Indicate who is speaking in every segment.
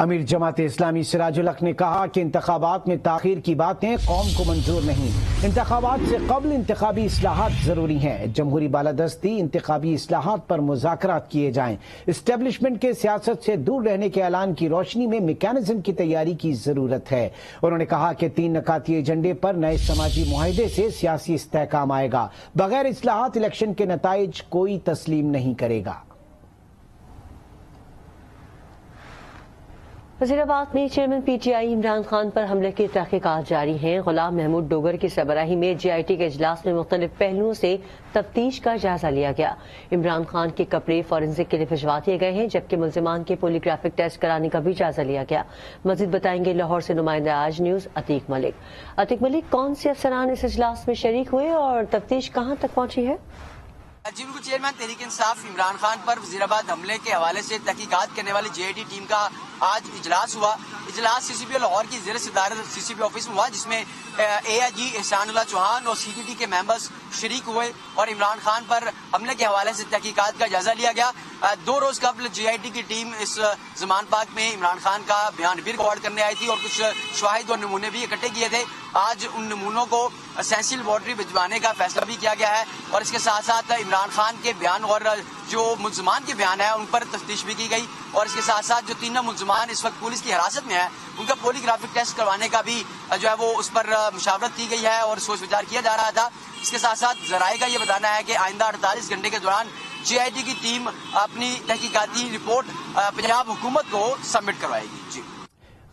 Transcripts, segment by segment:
Speaker 1: امیر جماعت اسلامی سراج الحق نے کہا کہ انتخابات میں تاخیر کی باتیں قوم کو منظور نہیں، انتخابات سے قبل انتخابی اصلاحات ضروری ہیں، جمہوری بالادستی انتخابی اصلاحات پر مذاکرات کیے جائیں، اسٹیبلشمنٹ کے سیاست سے دور رہنے کے اعلان کی روشنی میں میکینزم کی تیاری کی ضرورت ہے۔ انہوں نے کہا کہ 3 نکاتی ایجنڈے پر نئے سماجی معاہدے سے سیاسی استحکام آئے گا، بغیر اصلاحات الیکشن کے نتائج کوئی تسلیم نہیں کرے گا۔
Speaker 2: وزیر آباد میں chairman P T I Imran Khan پر حملے کی تحقیقات جاری ہیں۔ غلام محمود ڈوگر کی سربراہی میں جے آئی ٹی کے اجلاس میں مختلف پہلوؤں سے تفتیش کا جائزہ لیا گیا۔ عمران خان کے کپڑے فورینسک کے لیے بھجوا دیے گئے ہیں، جبکہ ملزمان کے پولیگرافک ٹیسٹ کرانے کا بھی جائزہ لیا گیا۔ مزید بتائیں گے لاہور سے نمائندہ آج نیوز عتیق ملک، کون سے افسران اس اجلاس میں شریک ہوئے اور تفتیش کہاں تک پہنچی ہے؟
Speaker 3: جی بالکل، چیئرمین تحریک انصاف عمران خان پر وزیر آباد حملے کے حوالے سے تحقیقات کرنے والی جے آئی ٹی ٹیم کا آج اجلاس ہوا۔ اجلاس سی سی پی او لاہور کی زیر صدارت سی سی پی آفس میں ہوا، جس میں اے آئی جی احسان اللہ چوہان اور سی ٹی ٹی کے ممبرز شریک ہوئے اور عمران خان پر حملے کے حوالے سے تحقیقات کا جائزہ لیا گیا۔ 2 روز قبل جے آئی ٹی کی ٹیم اس زمان پاک میں عمران خان کا بیان بھی ریکارڈ کرنے آئی تھی اور کچھ شواہد اور نمونے بھی اکٹھے کیے تھے۔ آج ان نمونوں کو سینسی لیبارٹری بھجوانے کا فیصلہ بھی کیا گیا ہے اور اس کے ساتھ ساتھ عمران خان کے بیان اور جو ملزمان کے بیان ہے ان پر تفتیش بھی کی گئی اور اس کے ساتھ ساتھ جو 3 ملزمان اس وقت پولیس کی حراست میں ہیں ان کا پولیگرافک ٹیسٹ کروانے کا بھی جو ہے وہ اس پر مشاورت کی گئی ہے اور سوچ وچار کیا جا رہا تھا۔ اس کے ساتھ ساتھ ذرائع کا یہ بتانا ہے کہ آئندہ 48 گھنٹے کے دوران جے آئی ٹی کی ٹیم اپنی تحقیقاتی رپورٹ پنجاب حکومت کو سبمٹ کروائے گی۔ جی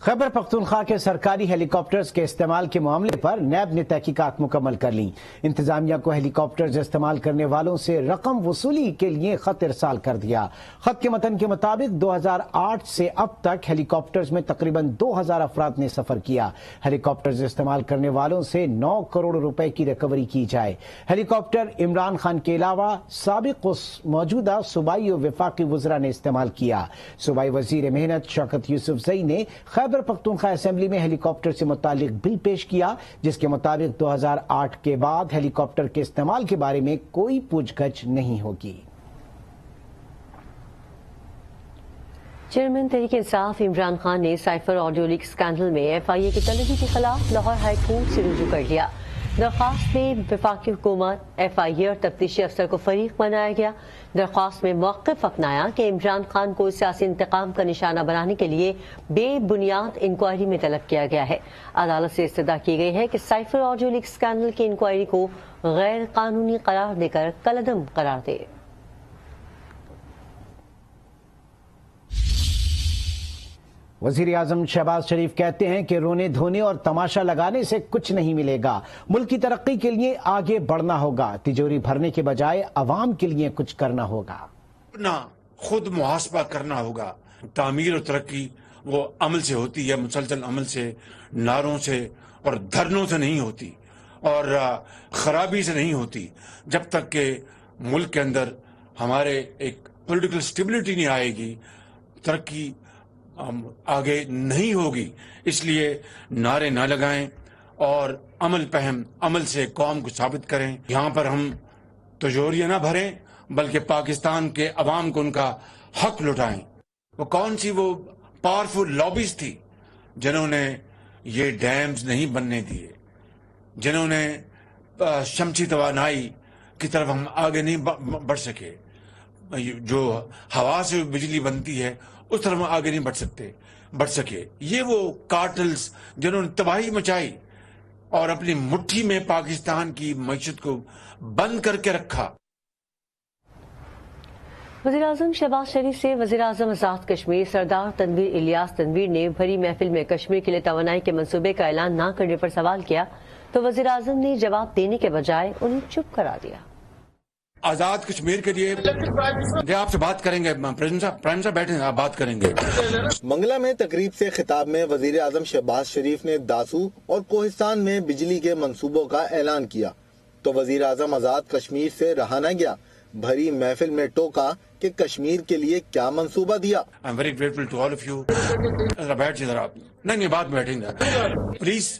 Speaker 1: خیبر پختونخوا کے سرکاری ہیلی کاپٹرز کے استعمال کے معاملے پر نیب نے تحقیقات مکمل کر لیں۔ انتظامیہ کو ہیلی کاپٹرز استعمال کرنے والوں سے رقم وصولی کے لیے خط ارسال کر دیا۔ خط کے متن کے مطابق 2008 سے اب تک ہیلی کاپٹرز میں تقریباً 2000 افراد نے سفر کیا۔ ہیلی کاپٹرز استعمال کرنے والوں سے 9 کروڑ روپے کی ریکوری کی جائے۔ ہیلی کاپٹر عمران خان کے علاوہ سابق و موجودہ صوبائی و وفاقی وزراء نے استعمال کیا۔ صوبائی وزیر محنت شوکت یوسفزئی نے خیبر پختونخوا اسمبلی میں ہیلی کاپٹر سے متعلق بل پیش کیا، جس کے مطابق 2008 کے بعد ہیلی کاپٹر کے استعمال کے بارے میں کوئی پوچھ گچھ نہیں ہوگی۔
Speaker 2: چیئرمین تحریک انصاف عمران خان نے سائفر آڈیو لیک اسکینڈل میں ایف آئی اے کی طلبی کے خلاف لاہور ہائی کورٹ سے رجوع کر لیا۔ درخواست میں وفاقی حکومت، ایف آئی اے اور تفتیشی افسر کو فریق بنایا گیا۔ درخواست میں موقف اپنایا کہ عمران خان کو سیاسی انتقام کا نشانہ بنانے کے لیے بے بنیاد انکوائری میں طلب کیا گیا ہے۔ عدالت سے استدعا کی گئی ہے کہ سائفر آڈیو لیک اسکینڈل کی انکوائری کو غیر قانونی قرار دے کر کالعدم قرار دے۔
Speaker 1: وزیر اعظم شہباز شریف کہتے ہیں کہ رونے دھونے اور تماشا لگانے سے کچھ نہیں ملے گا، ملک کی ترقی کے لیے آگے بڑھنا ہوگا، تجوری بھرنے کے بجائے عوام کے لیے کچھ کرنا ہوگا۔
Speaker 4: اپنا خود محاسبہ کرنا ہوگا۔ تعمیر اور ترقی وہ عمل سے ہوتی ہے، مسلسل عمل سے، نعروں سے اور دھرنوں سے نہیں ہوتی اور خرابی سے نہیں ہوتی۔ جب تک کہ ملک کے اندر ہمارے ایک پولیٹیکل سٹیبلٹی نہیں آئے گی، ترقی آگے نہیں ہوگی۔ اس لیے نعرے نہ لگائیں اور عمل پہم عمل سے قوم کو ثابت کریں۔ یہاں پر ہم تجوریاں نہ بھریں بلکہ پاکستان کے عوام کو ان کا حق لوٹائیں۔ وہ کون سی وہ پاورفل لابیز تھی جنہوں نے یہ ڈیمز نہیں بننے دیے، جنہوں نے شمسی توانائی کی طرف ہم آگے نہیں بڑھ سکے، جو ہوا سے بجلی بنتی ہے اس طرف ہم آگے نہیں بڑھ سکے۔ یہ وہ کارٹلز جنہوں نے تباہی مچائی اور اپنی مٹھی میں پاکستان کی معیشت کو بند کر کے رکھا۔
Speaker 2: وزیر اعظم شہباز شریف سے وزیر اعظم آزاد کشمیر سردار تنویر الیاس تنویر نے بھری محفل میں کشمیر کے لیے توانائی کے منصوبے کا اعلان نہ کرنے پر سوال کیا تو وزیر اعظم نے جواب دینے کے بجائے انہیں چپ کرا دیا۔
Speaker 4: آزاد کشمیر کے لیے آپ سے بات کریں گے، پرائم صاحب بیٹھے ہیں، آپ بات کریں گے۔
Speaker 5: منگلا میں تقریب سے خطاب میں وزیر اعظم شہباز شریف نے داسو اور کوہستان میں بجلی کے منصوبوں کا اعلان کیا تو وزیر اعظم آزاد کشمیر سے رہا نہ گیا، بھری محفل میں ٹوکا کہ کشمیر کے لیے کیا منصوبہ دیا۔
Speaker 4: I'm very grateful to all of you. بیٹھ جائیں ذرا، نہیں بات میں بیٹھیں گے please.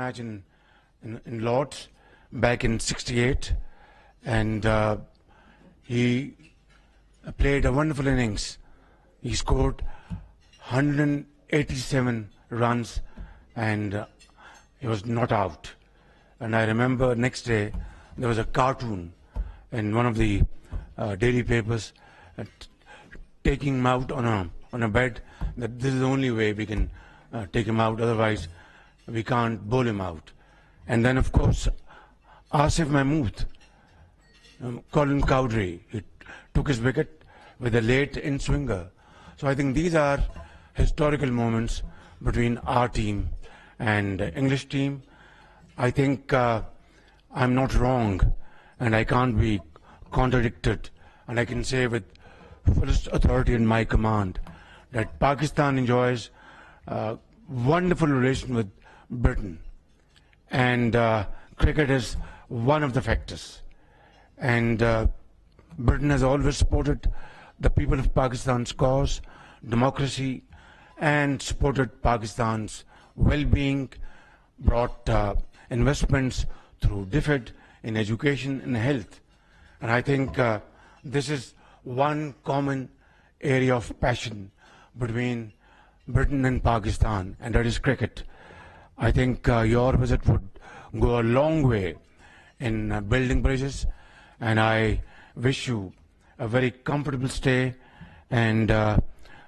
Speaker 4: match in Lords back in '68, and he played a wonderful innings. He scored 187 runs, and he was not out. And I remember next day there was a cartoon in one of the daily papers taking him out on a bed, that this is the only way we can take him out, otherwise we can't bowl him out. And then of course Asif Mahmood, Colin Cowdrey, he took his wicket with a late in-swinger. So I think these are historical moments between our team and the English team. I think I'm not wrong, and I can't be contradicted, and I can say with fullest authority in my command that Pakistan enjoys a wonderful relation with Britain, and cricket is one of the factors. And Britain has always supported the people of Pakistan's cause, democracy, and supported Pakistan's well-being, brought investments through DFID in education and health. And I think this is one common area of passion between Britain and Pakistan, and that is cricket. I think your visit would go a long way in building bridges, and I wish you a very comfortable stay and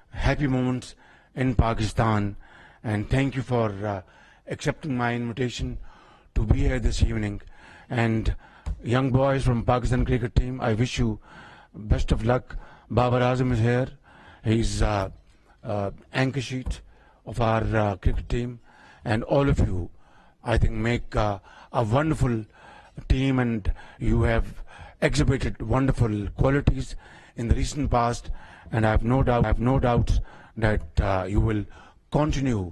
Speaker 4: happy moments in Pakistan. And thank you for accepting my invitation to be here this evening. And young boys from Pakistan cricket team, I wish you best of luck. Babar Azam is here. He's anchor sheet of our cricket team, and all of you, I think, make a wonderful team, and you have exhibited wonderful qualities in the recent past, and I have no doubts that you will continue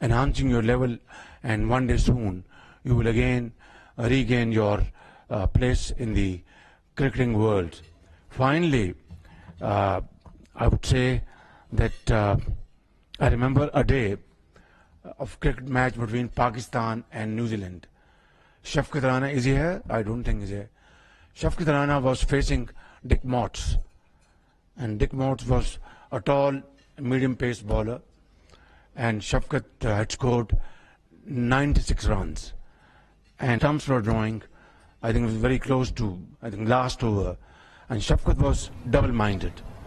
Speaker 4: enhancing your level, and one day soon you will again regain your place in the cricketing world. Finally, I would say that I remember a day of cricket match between Pakistan and New Zealand. Shafqat Rana, is he here? I don't think he's here. Shafqat Rana was facing Dick Motts, and Dick Motts was a tall, medium-paced bowler, and Shafqat had scored 96 runs. And thumbs were drawing. I think it was very close to, last over, and Shafqat was double-minded.